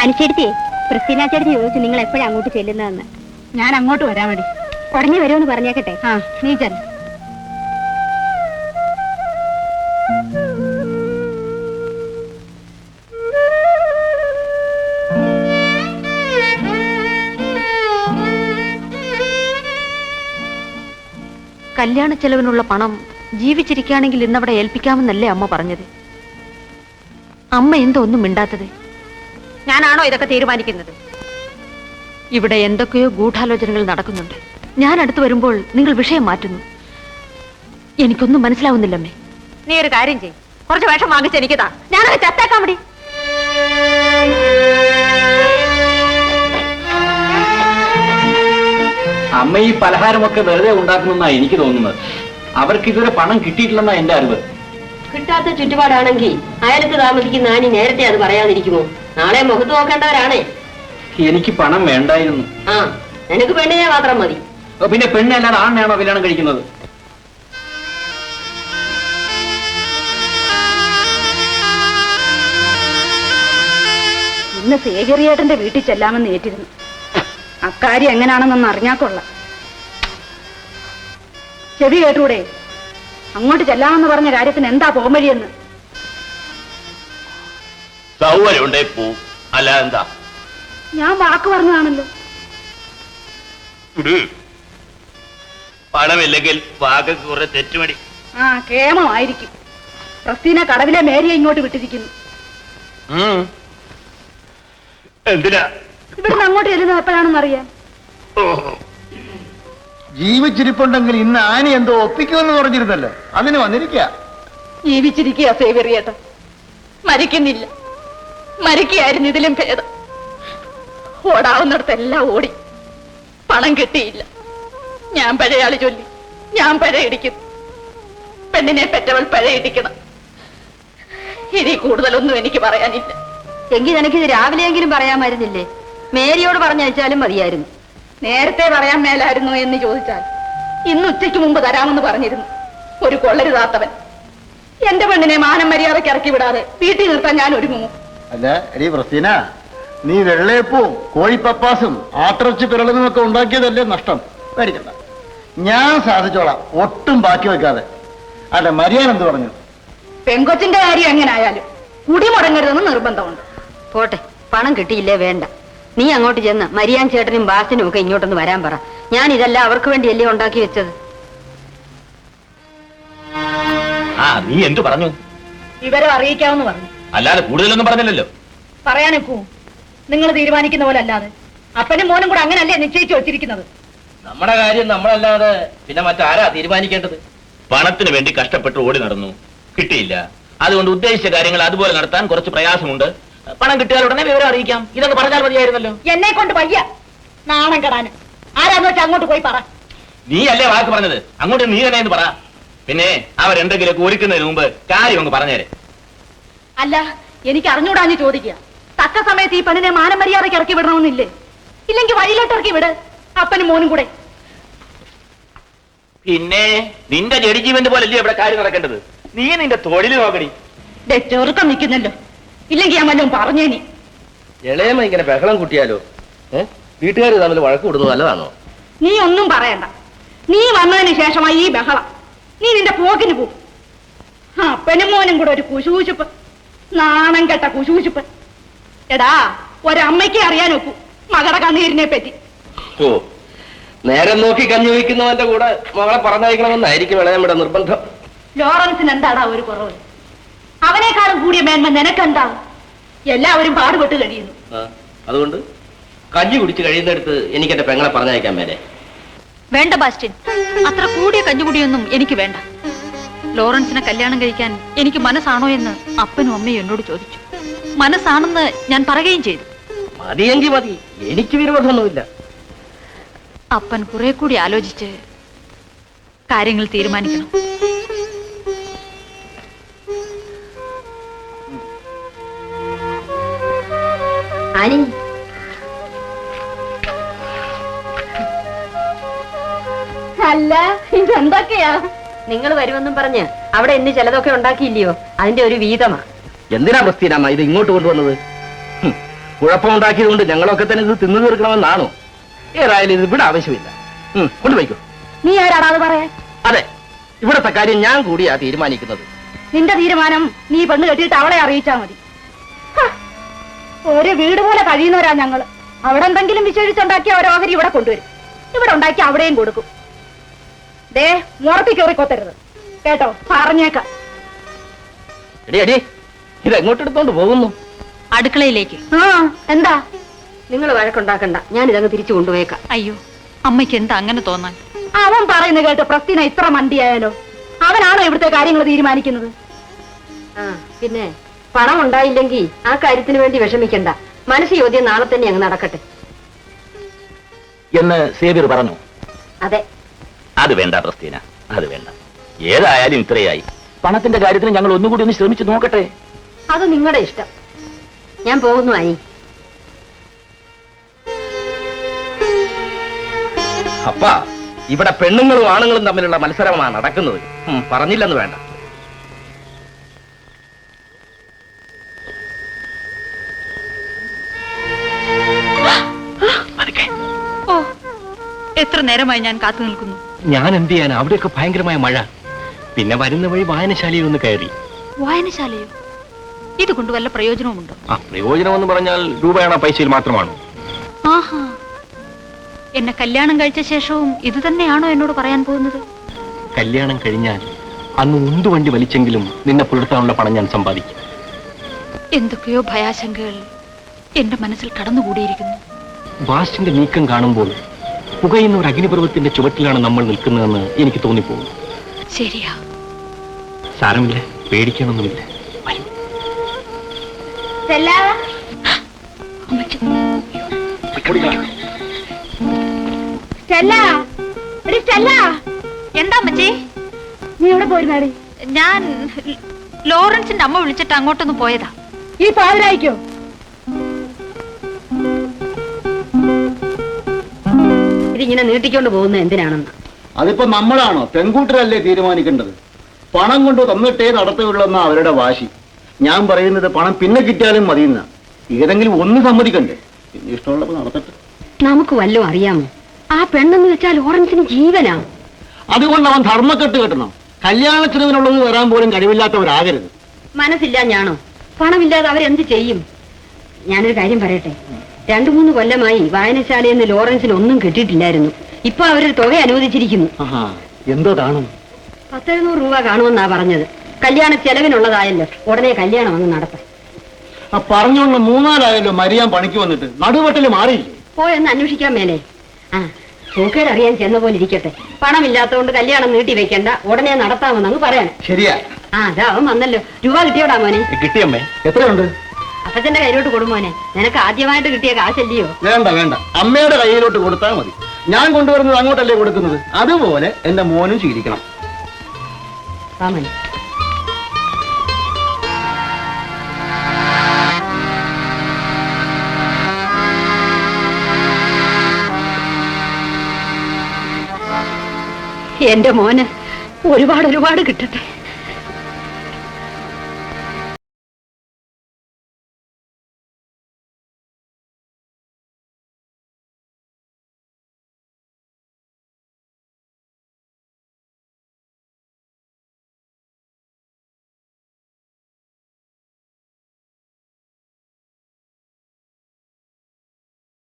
അനുചേടത്തി Christina ചേട്ടത്തി ചോദിച്ചു നിങ്ങൾ എപ്പോഴാ അങ്ങോട്ട് ചെല്ലുന്നതെന്ന്. ഞാൻ അങ്ങോട്ട് വരാൻ വേണ്ടി ഉടനെ വരുമെന്ന് പറഞ്ഞേക്കട്ടെ. ആ നീ ചെല്ല. കല്യാണ ചെലവിനുള്ള പണം ജീവിച്ചിരിക്കുകയാണെങ്കിൽ ഇന്നവിടെ ഏൽപ്പിക്കാമെന്നല്ലേ അമ്മ പറഞ്ഞത്? അമ്മ എന്തോ ഒന്നും മിണ്ടാത്തത്? ഞാനാണോ ഇതൊക്കെ തീരുമാനിക്കുന്നത്? ഇവിടെ എന്തൊക്കെയോ ഗൂഢാലോചനകൾ നടക്കുന്നുണ്ട്. ഞാൻ അടുത്ത് വരുമ്പോൾ നിങ്ങൾ വിഷയം മാറ്റുന്നു. എനിക്കൊന്നും മനസ്സിലാവുന്നില്ലമ്മേ. നീ ഒരു കാര്യം ചെയ്യും, കുറച്ച് വേഷം വാങ്ങിച്ച് എനിക്കതാ, ഞാനത് ചത്താക്കാൻ മതി. അമ്മ ഈ പലഹാരമൊക്കെ വെറുതെ ഉണ്ടാക്കുമെന്നാ എനിക്ക് തോന്നുന്നത്. അവർക്ക് ഇതുവരെ പണം കിട്ടിയിട്ടില്ലെന്നാ എന്റെ അറിവ്. കിട്ടാത്ത ചുറ്റുപാടാണെങ്കിൽ അയലത്ത് താമസിക്കുന്ന ആനി നേരത്തെ അത് പറയാതിരിക്കുമോ? നാളെ മുഖത്ത് നോക്കേണ്ടവരാണേ. എനിക്ക് പണം വേണ്ടായിരുന്നു. ആ, നിനക്ക് പെണ്ണിനെ മാത്രം മതി. പിന്നെ പെണ്ണല്ലാതെ ആണിനാണോ കല്യാണം കഴിക്കുന്നത്? ഇന്ന് സേവ്യറിയേട്ടന്റെ വീട്ടിൽ ചെല്ലാമെന്ന് ഏറ്റിരുന്നു. അക്കാര്യം എങ്ങനെയാണെന്നൊന്ന് അറിഞ്ഞാ കൊള്ളാം. ചെവി കേട്ടൂടെ? അങ്ങോട്ട് ചെല്ലാമെന്ന് പറഞ്ഞ കാര്യത്തിന് എന്താ പോംവഴിയെന്ന്? സൗകര്യമുണ്ടേ പോ, അല്ല എന്താ? ഞാൻ വാക്ക് പറഞ്ഞതാണല്ലോ. പണമില്ലെങ്കിൽ വാക്ക് കുറെ തെറ്റുമടി. ആ കേമമായിരിക്കും. ക്രിസ്റ്റീന കടവിലെ മേരിയെ ഇങ്ങോട്ട് വിട്ടിരിക്കുന്നു. എന്തിനാ ഇവിടുന്ന് അങ്ങോട്ട് ചെല്ലുന്നത് എപ്പോഴാണെന്ന് അറിയാം. ജീവിച്ചിരിപ്പുണ്ടെങ്കിൽ ഇന്ന് ആനി എന്തോ ഒപ്പിക്കുമെന്ന് പറഞ്ഞിരുന്നല്ലോ, അതിന് വന്നിരിക്കുക. ജീവിച്ചിരിക്കുക സേവ്യറിയേട്ടൻ, മരിക്കുന്നില്ല. മരിക്കുകയായിരുന്നു ഇതിലും ഭേദം. ഓടാവുന്നിടത്തെല്ലാം ഓടി, പണം കിട്ടിയില്ല. ഞാൻ പഴയാളി ചൊല്ലി, ഞാൻ പഴയിടിക്കുന്നു. പെണ്ണിനെ പെറ്റവൾ പഴയിടിക്കണം. ഇനി കൂടുതലൊന്നും എനിക്ക് പറയാനില്ല. എങ്കിൽ നിനക്കിത് രാവിലെയെങ്കിലും പറയാമായിരുന്നില്ലേ? മേരിയോട് പറഞ്ഞയച്ചാലും മതിയായിരുന്നു. നേരത്തെ പറയാൻ മേലായിരുന്നു എന്ന് ചോദിച്ചാൽ ഇന്ന് ഉച്ചയ്ക്ക് മുമ്പ് തരാമെന്ന് പറഞ്ഞിരുന്നു. ഒരു കൊള്ളരുതാത്തവൻ എന്റെ പെണ്ണിനെ മാനം മര്യാദയ്ക്ക് ഇറക്കി വിടാതെ വീട്ടിൽ നിർത്താൻ ഞാൻ ഒരുങ്ങുമോ? അല്ല എടീ ക്രിസ്റ്റീന, നീ വെള്ളയപ്പവും കോഴിപ്പപ്പാസും ആട്ടിറച്ചി പിറളുമൊക്കെ ഉണ്ടാക്കിയതല്ലേ നഷ്ടം. പേടിക്കണ്ട, ഞാൻ സാധിച്ചോളാം, ഒട്ടും ബാക്കി വെക്കാതെ. അല്ല മര്യാദ എന്ത് പറഞ്ഞു? പെങ്കൊച്ചിന്റെ കാര്യം എങ്ങനായാലും കുടി മുടങ്ങരുതെന്ന് നിർബന്ധമുണ്ട്. പോട്ടെ, പണം കിട്ടിയില്ലേ വേണ്ട. നീ അങ്ങോട്ട് ചെന്ന് മരിയാൻ ചേട്ടനും ബാസിനും ഒക്കെ ഇങ്ങോട്ടൊന്ന് വരാൻ പറ. ഞാൻ ഇതെല്ലാം അവർക്ക് വേണ്ടിയല്ലേ ഉണ്ടാക്കി വെച്ചത്. ആ നീ എന്തു പറഞ്ഞു? വിവരം അറിയിക്കാമെന്ന് പറഞ്ഞു. അല്ലാതെ കൂടുതലൊന്നും പറഞ്ഞില്ലല്ലോ. പറയാനൊക്കൂ? നിങ്ങൾ തീരുമാനിക്കുന്ന പോലെ അല്ലാതെ. അപ്പനും മോനും കൂടെ അങ്ങനല്ലേ നിശ്ചയിച്ചു വെച്ചിരിക്കുന്നത്? നമ്മുടെ കാര്യം നമ്മളല്ലാതെ പിന്നെ മറ്റാരാ തീരുമാനിക്കേണ്ടത്? പണത്തിന് വേണ്ടി കഷ്ടപ്പെട്ട് ഓടി നടന്നു, കിട്ടിയില്ല. അതുകൊണ്ട് ഉദ്ദേശിച്ച കാര്യങ്ങൾ അതുപോലെ നടത്താൻ കുറച്ച് പ്രയാസമുണ്ട്. പണം കിട്ടിയാൽ ഉടനെ വിവരം അറിയിക്കാം. ഇതൊക്കെ പറഞ്ഞാൽ മതിയായിരുന്നല്ലോ. എന്നെ കൊണ്ട് വയ്യ, നാണം കെടാന്. ആരാന്ന് വെച്ചാൽ അങ്ങോട്ട് പോയി പറ. നീ അല്ലേ വാക്ക് പറഞ്ഞത്? അങ്ങോട്ട് നീ തന്നെ എന്ന് പറ. പിന്നെ അവരെന്തെങ്കിലുമൊക്കെ ഒരുക്കുന്നതിന് മുമ്പ് കാര്യം അങ്ങ് പറഞ്ഞേരെ. അല്ല, എനിക്ക് അറിഞ്ഞൂടാഞ്ഞ് ചോദിക്കുക. തക്ക സമയത്ത് ഈ പെണ്ണിനെ മാനം മര്യാദയ്ക്ക് ഇറക്കി വിടണമെന്നില്ലേ? ഇല്ലെങ്കിൽ വഴിയിലോട്ട് ഇറക്കി വിട്, അപ്പനും മോനും കൂടെ. പിന്നെ നിന്റെ ജഡ്ജിമെന്റ് പോലല്ലേ ഇവിടെ കാര്യം നടക്കേണ്ടത്? നീ നിന്റെ തൊഴിൽ നോക്കടി. ചെറുക്കം നിൽക്കുന്നല്ലോ, ഇല്ലെങ്കിൽ ഞാൻ വല്ലതും പറഞ്ഞേനി. ഇളയമ്മ ഇങ്ങനെ ബഹളം കൂട്ടിയാലോ? വീട്ടുകാർ തമ്മിൽ വഴക്ക് കൂടുന്നത് നല്ലതാണോ? നീ ഒന്നും പറയണ്ട. നീ വന്നതിന് ശേഷമായി ഈ ബഹളം. നീ നിന്റെ പോക്കിന് പോ. അപ്പനും മോനും കൂടെ ഒരു കുശൂശുപ്പ്, നാണം കെട്ട കുശൂശുപ്പ്. എടാ, ഒരമ്മയ്ക്ക് അറിയാൻ ഒക്കൂ മകളുടെ കണ്ണീരിനെ പറ്റി. ഓ, നേരം നോക്കി കഞ്ഞി വയ്ക്കുന്നവന്റെ കൂടെ മകളെ പറഞ്ഞയക്കണമെന്നായിരിക്കും ഇളയമ്മയുടെ നിർബന്ധം. ലോറൻസിന് എന്താടാ ഒരു കുറവ്? അവനേക്കാളും കൂടിയ മേന്മ നിനക്കെന്താ? എല്ലാവരും പാടുപെട്ട് കഴിയുന്നു. അതുകൊണ്ട് കഞ്ഞി കുടിച്ച് കഴിയുന്നിടത്ത് എനിക്ക് എന്റെ പെങ്ങളെ പറഞ്ഞയക്കാൻ മേലെ. വേണ്ട ബാസ്റ്റിൻ, അത്ര കൂടിയ കഞ്ഞുകുടിയൊന്നും എനിക്ക് വേണ്ട. ലോറൻസിനെ കല്യാണം കഴിക്കാൻ എനിക്ക് മനസ്സാണോ എന്ന് അപ്പനും അമ്മയും എന്നോട് ചോദിച്ചു. മനസ്സാണെന്ന് ഞാൻ പറയുകയും ചെയ്തു. മതിയെങ്കിൽ മതി, എനിക്ക് വിരോധമൊന്നുമില്ല. അപ്പൻ കുറെ കൂടി ആലോചിച്ച് കാര്യങ്ങൾ തീരുമാനിക്കണം. ആനി, അല്ല ഇതെന്തൊക്കെയാ? നിങ്ങൾ വരുമെന്നും പറഞ്ഞ് അവിടെ ഇന്ന് ചിലതൊക്കെ ഉണ്ടാക്കിയില്ലയോ? അതിന്റെ ഒരു വീതമാ. എന്തിനാ ക്രിസ്റ്റീനമ്മ ഇത് ഇങ്ങോട്ട് കൊണ്ടുവന്നത്? കുഴപ്പമുണ്ടാക്കിയതുകൊണ്ട് ഞങ്ങളൊക്കെ തന്നെ ഇത് തിന്നു തീർക്കണമെന്നാണോ? ഏതായാലും ഇത് ഇവിടെ ആവശ്യമില്ല. കൊണ്ടുപോയിക്കോ. നീ ആരാടാ അത് പറയാൻ? അതെ, ഇവിടത്തെ കാര്യം ഞാൻ കൂടിയാ തീരുമാനിക്കുന്നത്. നിന്റെ തീരുമാനം നീ പെണ്ണ് കെട്ടിയിട്ട് അവളെ അറിയിച്ചാ മതി. ഹ, ഒരു വീട് പോലെ കഴിയുന്നവരാ ഞങ്ങള്. അവിടെ എന്തെങ്കിലും വിശേഷിച്ചുണ്ടാക്കിയ ഓരോഹരി ഇവിടെ കൊണ്ടുവരും. ഇവിടെ ഉണ്ടാക്കി അവിടെയും കൊടുക്കും. ദേ, മുറത്തി കയറി കൊത്തരുത് കേട്ടോ, പറഞ്ഞേക്കാം. എടി അടി, ഇത് എങ്ങോട്ടെടുത്തോണ്ട് പോകുന്നു? അടുക്കളയിലേക്ക്. ആ, എന്താ? നിങ്ങൾ വഴക്കുണ്ടാക്കണ്ട, ഞാൻ ഇതങ്ങ് തിരിച്ചു കൊണ്ടുപോയേക്കാം. അയ്യോ, അമ്മയ്ക്ക് എന്താ അങ്ങനെ തോന്നാൻ? അവൻ പറയുന്നത് കേട്ട് പ്രസ്തിന ഇത്ര മണ്ടിയായാലോ? അവനാണോ ഇവിടുത്തെ കാര്യങ്ങൾ തീരുമാനിക്കുന്നത്? ആ, പിന്നെ പണം ഉണ്ടായില്ലെങ്കിൽ ആ കാര്യത്തിന് വേണ്ടി വിഷമിക്കണ്ട. മനസ്സ് ചോദ്യം നാളെ തന്നെ അങ്ങ് നടക്കട്ടെ. എന്ന് സേവ്യർ പറഞ്ഞു. അതെ, അത് വേണ്ട പ്രസ്തീന, അത് വേണ്ട. ഏതായാലും ഇത്രയായി. പണത്തിന്റെ കാര്യത്തിന് ഞങ്ങൾ ഒന്നുകൂടി ഒന്ന് ശ്രമിച്ചു നോക്കട്ടെ. അത് നിങ്ങളുടെ ഇഷ്ടം. ഞാൻ പോകുന്നു ആയി. അപ്പാ, ഇവിടെ പെണ്ണുങ്ങളും ആണുങ്ങളും തമ്മിലുള്ള മത്സരമാണ് നടക്കുന്നത്. പറഞ്ഞില്ലെന്ന് വേണ്ട. ഓ, എത്ര നേരമായി ഞാൻ കാത്തു നിൽക്കുന്നു. ഞാൻ എന്ത് ചെയ്യാൻ? അവിടെയൊക്കെ ഭയങ്കരമായ മഴ. പിന്നെ വരുന്ന വഴി വായനശാലയിൽ ഒന്ന് കയറി. വായനശാലയോ? ഇതുകൊണ്ട് വല്ല പ്രയോജനവുമുണ്ടോ? ആ, പ്രയോജനം എന്ന് പറഞ്ഞാൽ രൂപയാണ് പൈസയിൽ മാത്രമാണ്. ആഹാ, എന്നെ കല്യാണം കഴിച്ച ശേഷവും ഇത് തന്നെയാണോ എന്നോട് പറയാൻ പോകുന്നത്? കല്യാണം കഴിഞ്ഞാൽ അന്ന് ഉന്തുവണ്ടി വലിച്ചെങ്കിലും നിന്നെ പുലർത്താനുള്ള പണം ഞാൻ സമ്പാദിക്കും. എന്തൊക്കെയോ ഭയാശങ്കകൾ എന്റെ മനസ്സിൽ കടന്നുകൂടിയിരിക്കുന്നു. വാസിന്റെ നീക്കം കാണുമ്പോൾ പുകയുന്ന ഒരു അഗ്നിപർവ്വത്തിന്റെ ചുവട്ടിലാണ് നമ്മൾ നിൽക്കുന്നതെന്ന് എനിക്ക് തോന്നിപ്പോകും. ശരിയാ. സാരമില്ല, പേടിക്കാനൊന്നുമില്ല. വരൂ. അമ്മച്ചി, എന്താ അമ്മച്ചി? നീ എവിടെ പോയിരുന്നാടി? ഞാൻ ലോറൻസിന്റെ അമ്മ വിളിച്ചിട്ട് അങ്ങോട്ടൊന്ന് പോയതാ. ഈ പാതിരായിക്കോ? ഇതിങ്ങനെ നീട്ടിക്കൊണ്ട് പോകുന്നത് എന്തിനാണെന്ന്. അതിപ്പോ നമ്മളാണോ? പെൺകൂട്ടരല്ലേ തീരുമാനിക്കേണ്ടത്. പണം കൊണ്ട് തന്നിട്ടേ നടത്തുകയുള്ളെന്ന അവരുടെ വാശി. ഞാൻ പറയുന്നത് പണം പിന്നെ കിട്ടിയാലും മതിയെന്ന. ഏതെങ്കിലും ഒന്ന് സമ്മതിക്കണ്ടേ? പിന്നെ ഇഷ്ടമുള്ളപ്പോ നടത്തട്ടെ. നമുക്ക് വല്ലതും അറിയാമോ? ആ പെണ്ണെന്ന് വെച്ചാൽ ലോറൻസിന് ജീവനാ. അതുകൊണ്ട് അവൻ ധർമ്മക്കെട്ട് കെട്ടണം. കല്യാണത്തിനുള്ളത് വരാൻ പോലും കഴിവില്ലാത്തവരാകരുത്. മനസ്സില്ല ഞാനോ? പണമില്ലാതെ അവരെന്ത് ചെയ്യും? ഞാനൊരു കാര്യം പറയട്ടെ. 2-3 കൊല്ലമായി വായനശാലയിൽ നിന്ന് ലോറൻസിന് ഒന്നും കിട്ടിയിട്ടില്ലായിരുന്നു. ഇപ്പൊ അവരൊരു തുക അനുവദിച്ചിരിക്കുന്നു. എന്തോ കാണും? 10-700 രൂപ കാണുമെന്നാ പറഞ്ഞത്. കല്യാണ ചെലവിനുള്ളതായല്ലോ. ഉടനെ കല്യാണം അങ്ങ് നടത്താം. പറഞ്ഞോണ്ട് 3-4 മരിയാൻ പണിക്ക് വന്നിട്ട് നടുവെട്ടില് മാറിയില്ലേ? പോയെന്ന് അന്വേഷിക്കാൻ മേലെ. ആ, സൂക്കേട് അറിയാൻ ചെന്ന പോലെ ഇരിക്കട്ടെ. പണമില്ലാത്തതുകൊണ്ട് കല്യാണം നീട്ടി വെക്കണ്ട, ഉടനെ നടത്താമെന്നങ്ങ് പറയാൻ. ശരിയാ. ആ, അതാ അവൻ വന്നല്ലോ. രൂപ കിട്ടിയോടാ മോനെ? കിട്ടിയമ്മേ. എത്രയുണ്ട്? അപ്പച്ചന്റെ കയ്യിലോട്ട് കൊടുമോനെ. നിനക്ക് ആദ്യമായിട്ട് കിട്ടിയ കാശല്ലയോ? വേണ്ട വേണ്ട, അമ്മയുടെ കയ്യിലോട്ട് കൊടുത്താൽ മതി. ഞാൻ കൊണ്ടുവരുന്നത് അങ്ങോട്ടല്ലേ കൊടുക്കുന്നത്. അതുപോലെ എന്റെ മോനും ശീലിക്കണം. വാമനെ. എന്റെ മോന് ഒരുപാട് കിട്ടട്ടെ.